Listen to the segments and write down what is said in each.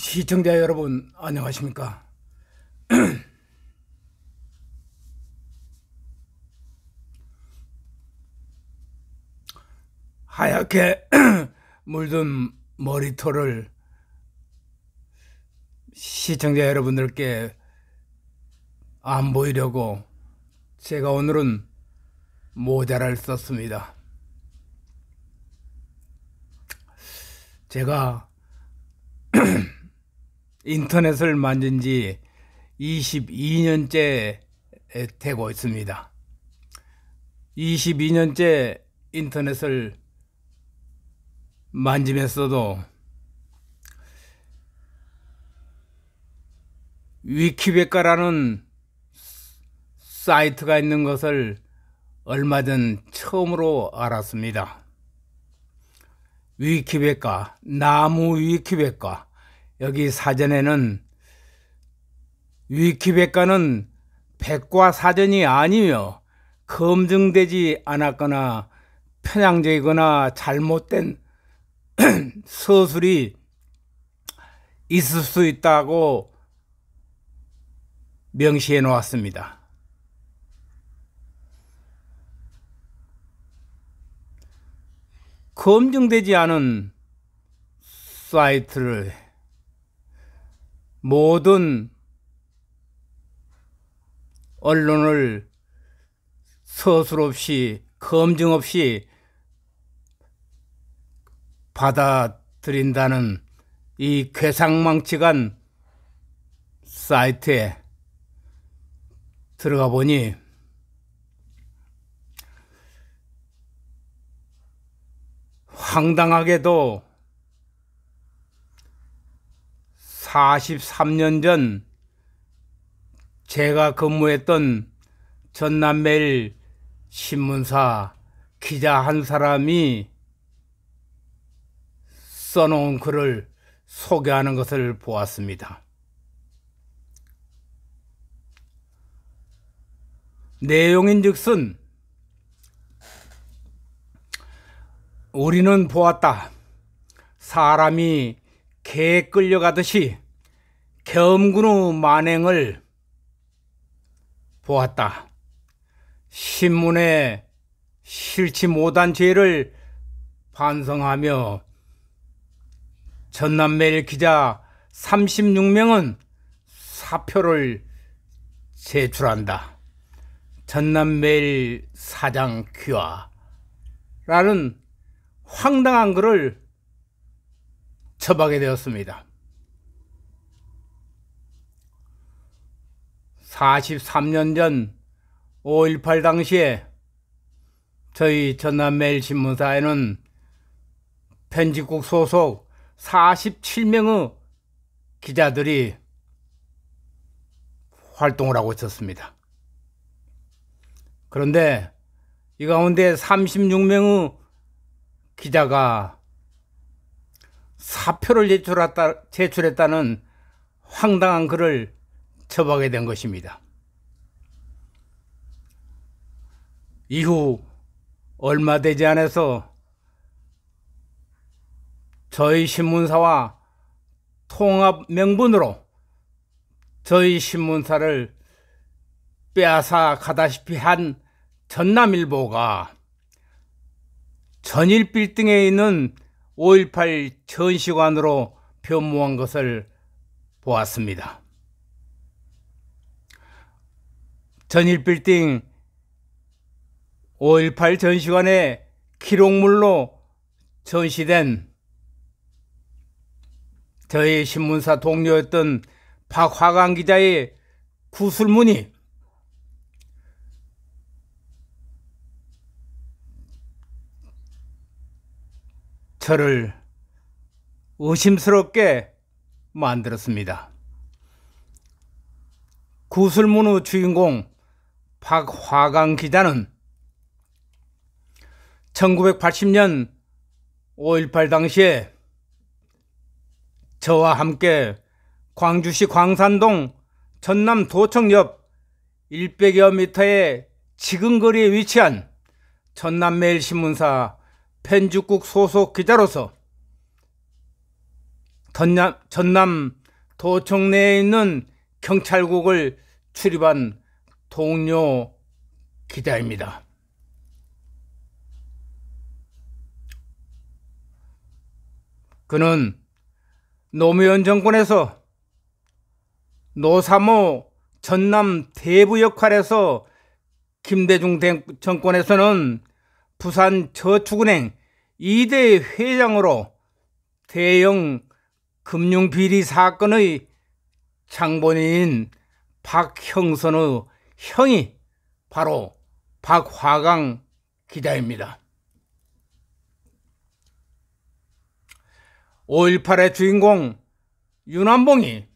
시청자 여러분 안녕하십니까? 하얗게 물든 머리털을 시청자 여러분들께 안 보이려고 제가 오늘은 모자를 썼습니다. 제가 인터넷을 만진 지 22년째 되고 있습니다. 22년째 인터넷을 만지면서도 위키백과라는 사이트가 있는 것을 얼마 전 처음으로 알았습니다. 위키백과, 나무 위키백과, 여기 사전에는 위키백과는 백과사전이 아니며 검증되지 않았거나 편향적이거나 잘못된 서술이 있을 수 있다고 명시해 놓았습니다. 검증되지 않은 사이트를 모든 언론을 서술 없이 검증 없이 받아들인다는 이 괴상망측한 사이트에 들어가 보니 황당하게도 43년 전 제가 근무했던 전남매일 신문사 기자 한 사람이 써놓은 글을 소개하는 것을 보았습니다. 내용인즉슨 우리는 보았다. 사람이 개에 끌려가듯이 겸군의 만행을 보았다. 신문에 싫지 못한 죄를 반성하며 전남매일 기자 36명은 사표를 제출한다. 전남매일 사장 귀화라는 황당한 글을 접하게 되었습니다. 43년 전 5.18 당시에 저희 전남매일 신문사에는 편집국 소속 47명의 기자들이 활동을 하고 있었습니다. 그런데 이 가운데 36명의 기자가 사표를 제출했다는 황당한 글을 접하게 된 것입니다. 이후 얼마 되지 않아서 저희 신문사와 통합 명분으로 저희 신문사를 빼앗아 가다시피 한 전남일보가 전일빌딩에 있는 5.18 전시관으로 변모한 것을 보았습니다. 전일빌딩 5.18 전시관의 기록물로 전시된 저희 신문사 동료였던 박화강 기자의 구술문이 저를 의심스럽게 만들었습니다. 구술문의 주인공 박화강 기자는 1980년 5.18 당시에 저와 함께 광주시 광산동 전남도청 옆 100여 미터의 지근거리에 위치한 전남매일 신문사 편집국 소속 기자로서 전남 도청 내에 있는 경찰국을 출입한 동료 기자입니다. 그는 노무현 정권에서 노사모 전남 대부 역할에서 김대중 정권에서는 부산저축은행 2대 회장으로 대형 금융비리 사건의 장본인인 박형선의 형이 바로 박화강 기자입니다. 5.18의 주인공 윤환봉이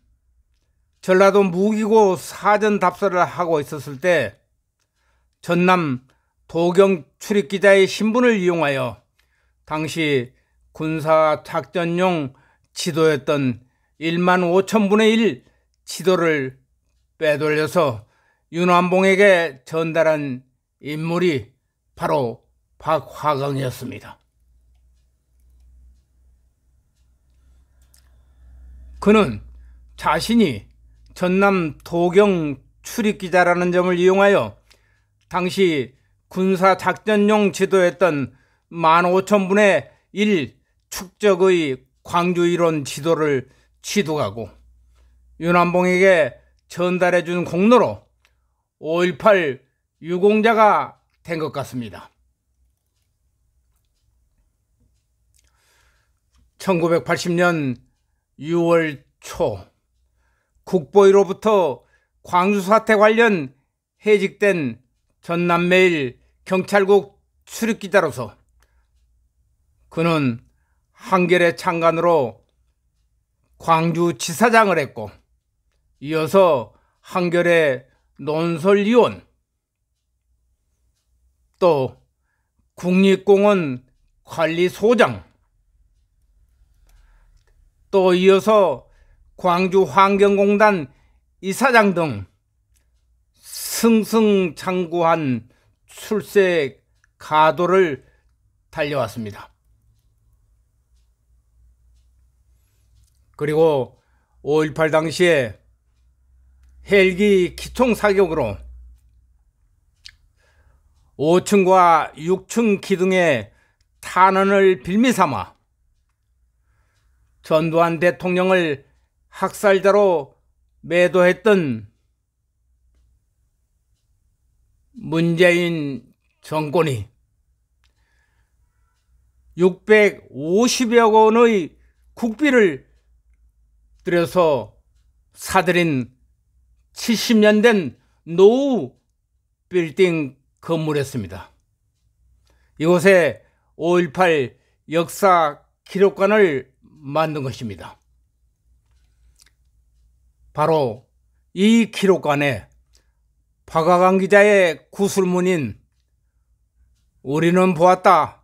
전라도 무기고 사전 답사를 하고 있었을 때 전남 도경 출입기자의 신분을 이용하여 당시 군사작전용 지도였던 1만 5천분의 1 지도를 빼돌려서 윤환봉에게 전달한 인물이 바로 박화강이었습니다. 그는 자신이 전남 도경 출입기자라는 점을 이용하여 당시 군사작전용 지도였던 15,000분의 1 축적의 광주 이론 지도를 취득하고 윤환봉에게 전달해준 공로로 5.18 유공자가 된 것 같습니다. 1980년 6월 초 국보위로부터 광주 사태 관련 해직된 전남매일 경찰국 출입기자로서 그는 한겨레 창간으로 광주지사장을 했고 이어서 한겨레 논설위원 또 국립공원 관리소장 또 이어서 광주환경공단 이사장 등 승승장구한 출세 가도를 달려왔습니다. 그리고 5.18 당시에 헬기 기총 사격으로 5층과 6층 기둥의 탄원을 빌미삼아 전두환 대통령을 학살자로 매도했던 문재인 정권이 650여 원의 국비를 들여서 사들인 70년 된 노후 빌딩 건물이었습니다. 이곳에 5.18 역사 기록관을 만든 것입니다. 바로 이 기록관에 박화강 기자의 구술문인 "우리는 보았다.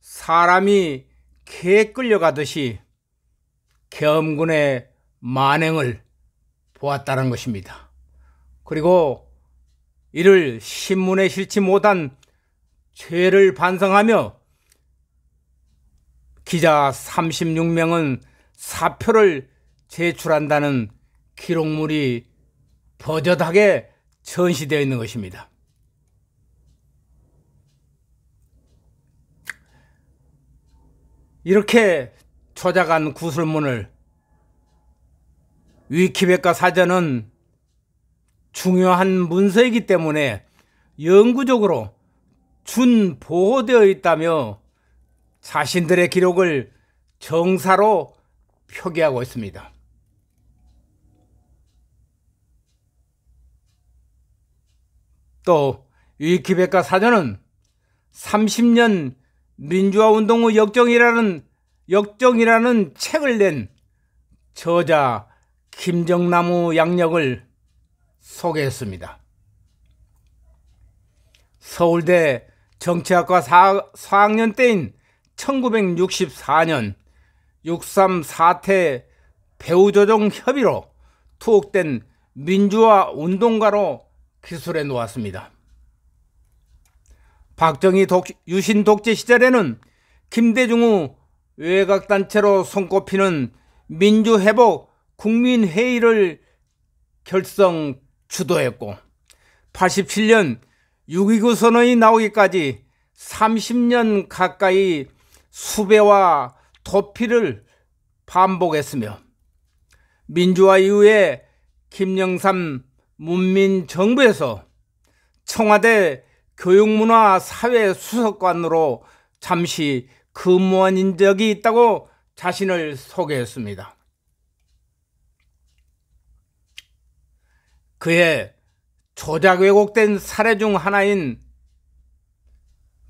사람이 개에 끌려가듯이 계엄군의 만행을 보았다는 것입니다. 그리고 이를 신문에 실지 못한 죄를 반성하며 기자 36명은 사표를 제출한다는 기록물이 버젓하게 전시되어 있는 것입니다. 이렇게 조작한 구술문을 위키백과 사전은 중요한 문서이기 때문에 영구적으로 준보호되어 있다며 자신들의 기록을 정사로 표기하고 있습니다. 또 위키백과 사전은 30년 민주화운동 후 역정이라는 책을 낸 저자 김정나무 양력을 소개했습니다. 서울대 정치학과 4학년 때인 1964년 6.3 사태 배후조정 협의로 투옥된 민주화 운동가로 기술해 놓았습니다. 박정희 유신 독재 시절에는 김대중 후 외곽단체로 손꼽히는 민주회복 국민회의를 결성 주도했고 87년 6.29 선언이 나오기까지 30년 가까이 수배와 도피를 반복했으며 민주화 이후에 김영삼 문민정부에서 청와대 교육문화사회수석관으로 잠시 근무한 적이 있다고 자신을 소개했습니다. 그의 조작 왜곡된 사례 중 하나인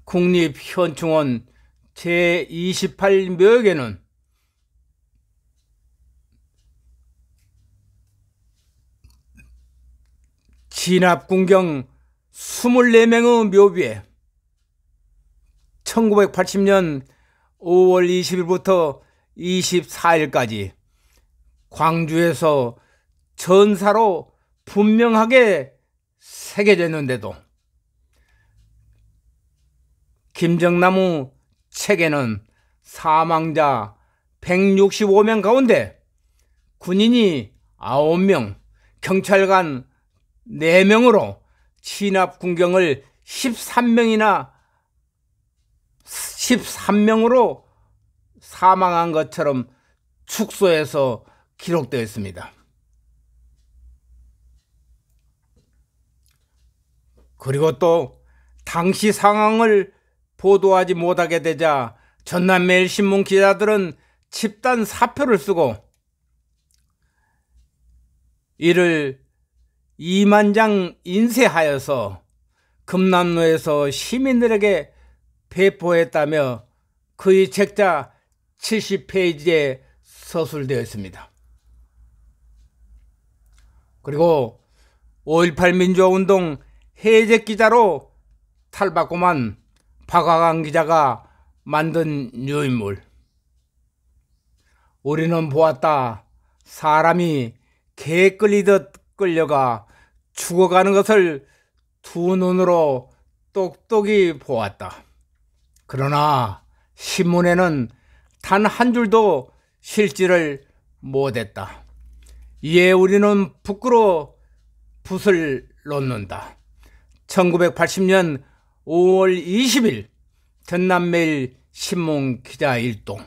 국립현충원 제28묘역에는 진압군경 24명의 묘비에 1980년 5월 20일부터 24일까지 광주에서 전사로 분명하게 새겨졌는데도 김정남의 책에는 사망자 165명 가운데 군인이 9명, 경찰관 4명으로 진압군경을 13명으로 사망한 것처럼 축소해서 기록되어 있습니다. 그리고 또 당시 상황을 보도하지 못하게 되자 전남매일신문 기자들은 집단 사표를 쓰고 이를 2만 장 인쇄하여서 금남로에서 시민들에게 배포했다며 그의 책자 70페이지에 서술되어 있습니다. 그리고 5.18 민주화운동 해적 기자로 탈바꿈한 박화강 기자가 만든 유인물. 우리는 보았다. 사람이 개 끌리듯 끌려가 죽어가는 것을 두 눈으로 똑똑히 보았다. 그러나 신문에는 단 한 줄도 실지를 못했다. 이에 우리는 부끄러워 붓을 놓는다. 1980년 5월 20일 전남매일 신문 기자 일동,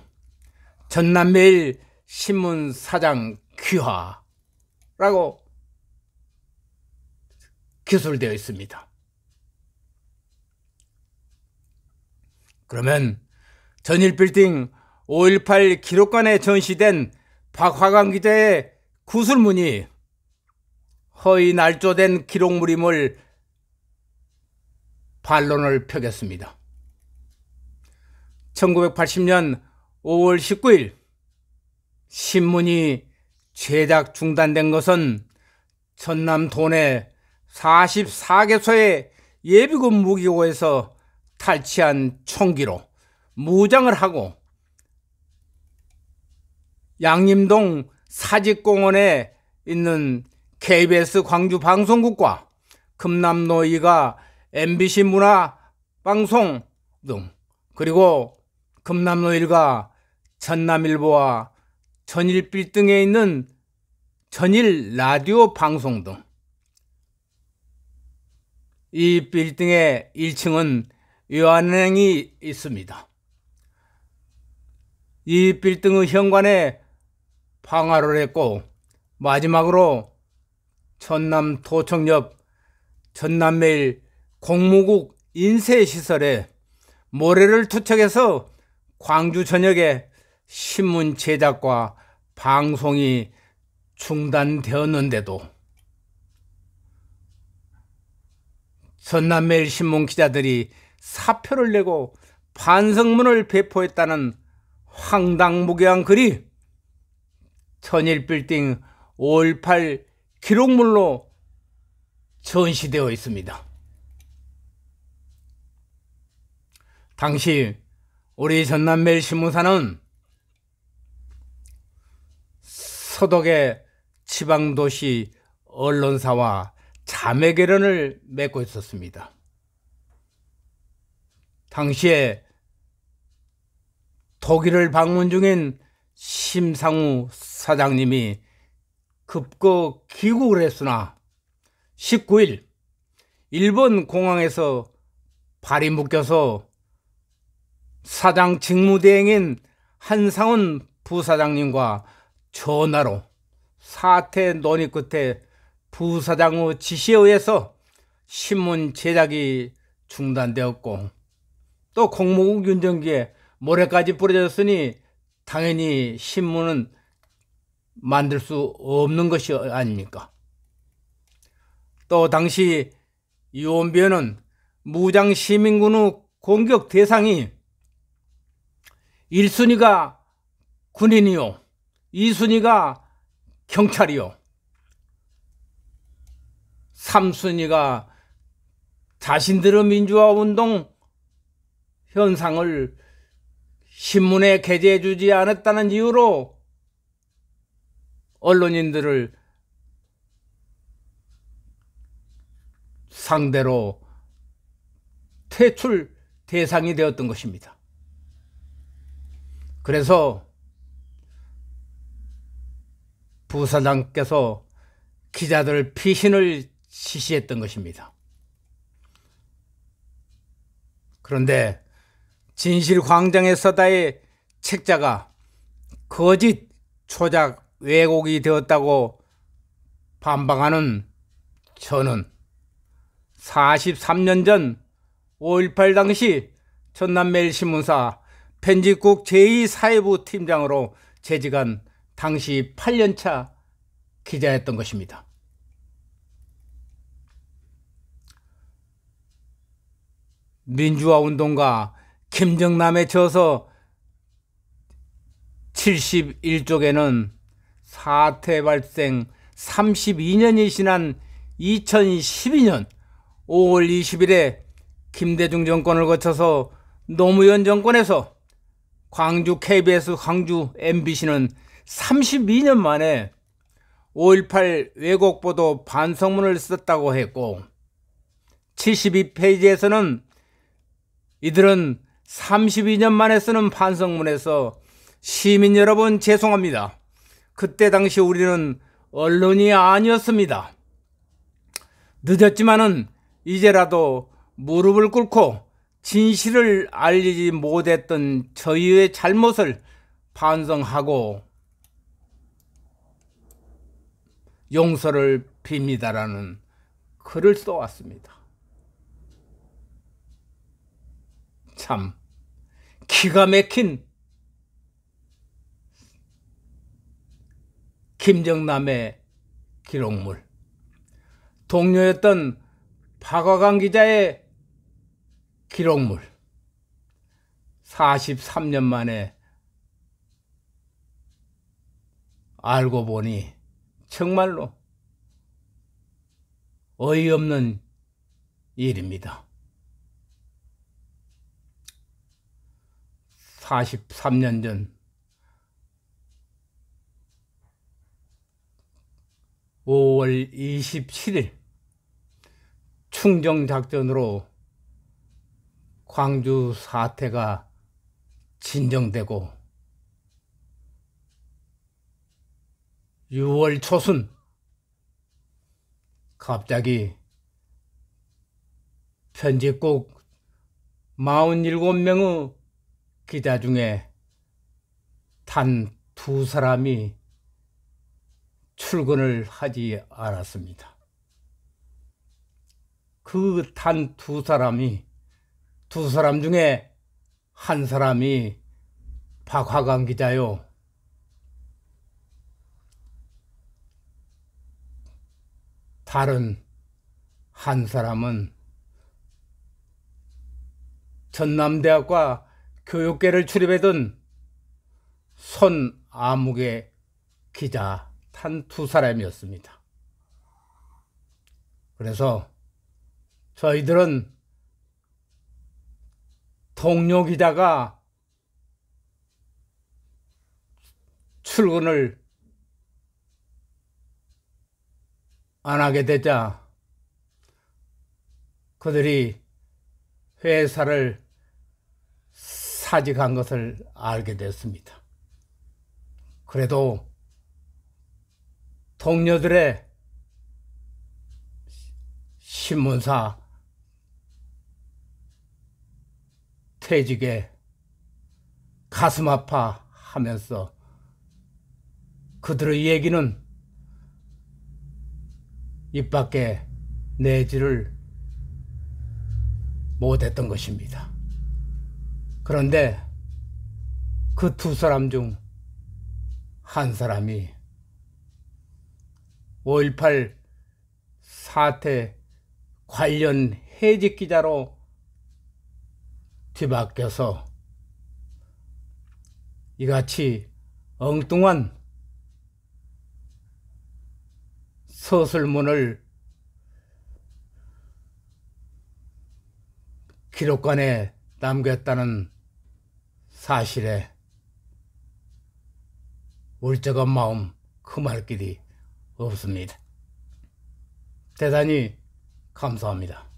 전남매일 신문 사장 귀하라고 기술되어 있습니다. 그러면 전일빌딩 5.18 기록관에 전시된 박화강 기자의 구술문이 허위 날조된 기록물임을 반론을 펴겠습니다. 1980년 5월 19일 신문이 제작 중단된 것은 전남 도내 44개소의 예비군 무기고에서 탈취한 총기로 무장을 하고 양림동 사직공원에 있는 KBS 광주 방송국과 금남로이가 MBC 문화방송 등, 그리고 금남로일과 전남일보와 전일빌등에 있는 전일 라디오 방송 등, 이 빌딩의 1층은 요한은행이 있습니다. 이 빌딩의 현관에 방화를 했고 마지막으로 전남도청 옆 전남매일 공무국 인쇄시설에 모래를 투척해서 광주 전역에 신문 제작과 방송이 중단되었는데도 전남매일 신문 기자들이 사표를 내고 반성문을 배포했다는 황당무계한 글이 전일빌딩 5.18 기록물로 전시되어 있습니다. 당시 우리 전남매일 신문사는 서독의 지방도시 언론사와 자매결연을 맺고 있었습니다. 당시에 독일을 방문 중인 심상우 사장님이 급거 귀국을 했으나 19일 일본 공항에서 발이 묶여서 사장 직무대행인 한상훈 부사장님과 전화로 사퇴 논의 끝에 부사장의 지시에 의해서 신문 제작이 중단되었고, 또 공무국 윤정기에 모래까지 뿌려졌으니 당연히 신문은 만들 수 없는 것이 아닙니까? 또 당시 이원변은 무장 시민군의 공격 대상이 1순위가 군인이요, 2순위가 경찰이요, 3순위가 자신들의 민주화운동 현상을 신문에 게재해주지 않았다는 이유로 언론인들을 상대로 퇴출 대상이 되었던 것입니다. 그래서 부사장께서 기자들 피신을 지시했던 것입니다. 그런데 진실광장의 서다의 책자가 거짓 조작 왜곡이 되었다고 반박하는 저는 43년 전 5.18 당시 전남매일신문사 편집국 제2사회부 팀장으로 재직한 당시 8년차 기자였던 것입니다. 민주화운동가 김정남에 져서 71쪽에는 사태 발생 32년이 지난 2012년 5월 20일에 김대중 정권을 거쳐서 노무현 정권에서 광주 KBS, 광주 MBC는 32년 만에 5.18 왜곡보도 반성문을 썼다고 했고, 72페이지에서는 이들은 32년 만에 쓰는 반성문에서 시민 여러분 죄송합니다. 그때 당시 우리는 언론이 아니었습니다. 늦었지만은 이제라도 무릎을 꿇고 진실을 알리지 못했던 저희의 잘못을 반성하고 용서를 빕니다라는 글을 써왔습니다. 참 기가 막힌 김정남의 기록물, 동료였던 박화강 기자의 기록물, 43년 만에 알고 보니 정말로 어이없는 일입니다. 43년 전 5월 27일 충정작전으로 광주 사태가 진정되고 6월 초순 갑자기 편집국 47명의 기자 중에 단 2사람이 출근을 하지 않았습니다. 그 단 2사람 중에 한 사람이 박화강 기자요, 다른 한 사람은 전남대학과 교육계를 출입하던 손아무개 기자 단 2사람이었습니다. 그래서 저희들은 동료 기자가 출근을 안 하게 되자 그들이 회사를 사직한 것을 알게 됐습니다. 그래도 동료들의 신문사 퇴직에 가슴 아파하면서 그들의 얘기는 입 밖에 내지를 못했던 것입니다. 그런데 그 두 사람 중 한 사람이 5.18 사태 관련 해직 기자로 뒤바뀌어서 이같이 엉뚱한 서술문을 기록관에 남겼다는 사실에 울적한 마음 금할 길이 없습니다. 대단히 감사합니다.